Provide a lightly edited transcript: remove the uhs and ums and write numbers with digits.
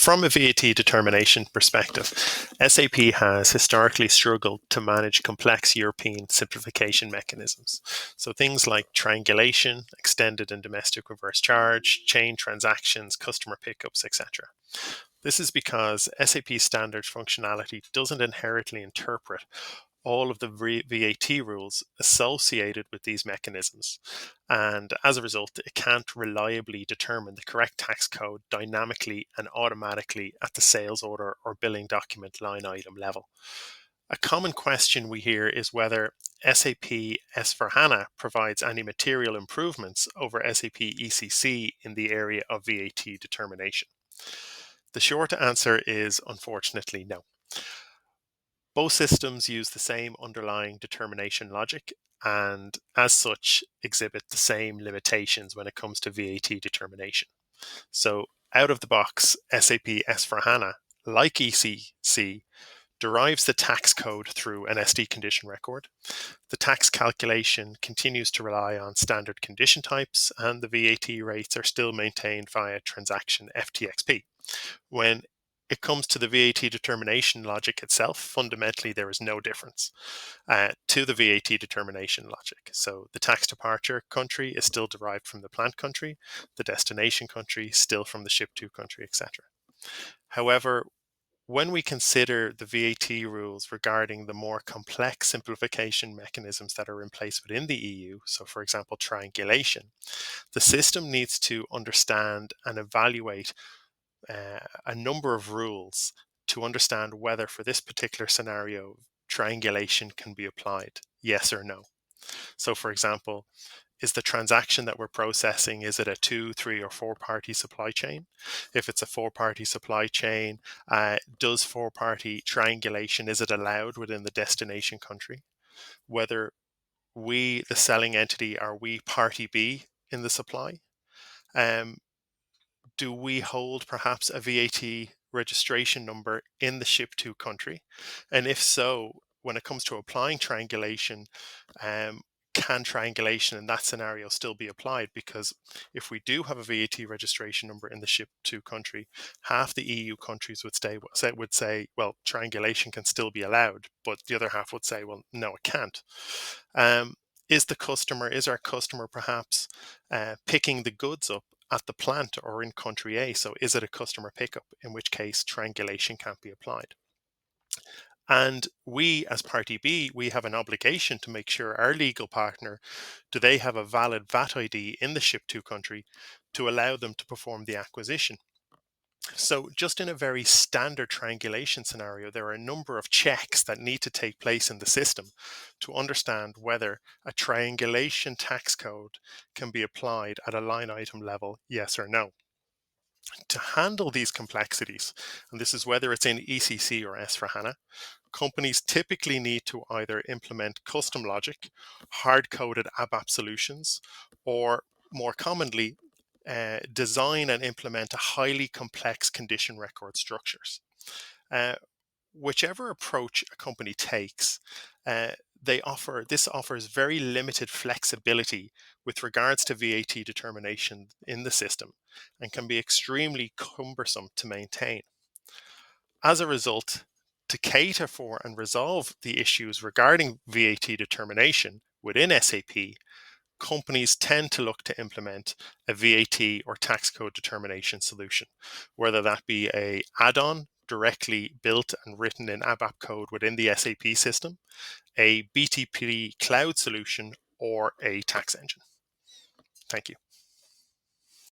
From a VAT determination perspective, SAP has historically struggled to manage complex European simplification mechanisms. So things like triangulation, extended and domestic reverse charge, chain transactions, customer pickups, etc. This is because SAP standard functionality doesn't inherently interpret all of the VAT rules associated with these mechanisms. And as a result, it can't reliably determine the correct tax code dynamically and automatically at the sales order or billing document line item level. A common question we hear is whether SAP S4HANA provides any material improvements over SAP ECC in the area of VAT determination. The short answer is unfortunately no. Both systems use the same underlying determination logic and as such exhibit the same limitations when it comes to VAT determination. So out of the box, SAP S4HANA, like ECC, derives the tax code through an SD condition record. The tax calculation continues to rely on standard condition types, and the VAT rates are still maintained via transaction FTXP. When it comes to the VAT determination logic itself, fundamentally there is no difference to the VAT determination logic. So the tax departure country is still derived from the plant country, the destination country still from the ship to country, etc. However, when we consider the VAT rules regarding the more complex simplification mechanisms that are in place within the EU, so for example triangulation, the system needs to understand and evaluate a number of rules to understand whether for this particular scenario triangulation can be applied, yes or no. So for example, is the transaction that we're processing, is it a 2, 3, or 4-party supply chain? If it's a 4-party supply chain, does 4-party triangulation, is it allowed within the destination country? Whether we, the selling entity, are we party B in the supply? Do we hold perhaps a VAT registration number in the ship to country? And if so, when it comes to applying triangulation, can triangulation in that scenario still be applied? Because if we do have a VAT registration number in the ship to country, half the EU countries would say, well, triangulation can still be allowed, but the other half would say, well, no, it can't. Is our customer perhaps picking the goods up at the plant or in country A? So is it a customer pickup, in which case triangulation can't be applied? And we, as party B, we have an obligation to make sure our legal partner, do they have a valid VAT ID in the ship to country to allow them to perform the acquisition? So just in a very standard triangulation scenario, there are a number of checks that need to take place in the system to understand whether a triangulation tax code can be applied at a line item level, yes or no. To handle these complexities, and this is whether it's in ECC or S4HANA, companies typically need to either implement custom logic, hard-coded ABAP solutions, or more commonly, design and implement a highly complex condition record structures. Whichever approach a company takes, this offers very limited flexibility with regards to VAT determination in the system and can be extremely cumbersome to maintain. As a result, to cater for and resolve the issues regarding VAT determination within SAP, companies tend to look to implement a VAT or tax code determination solution, whether that be an add-on directly built and written in ABAP code within the SAP system, a BTP cloud solution, or a tax engine. Thank you.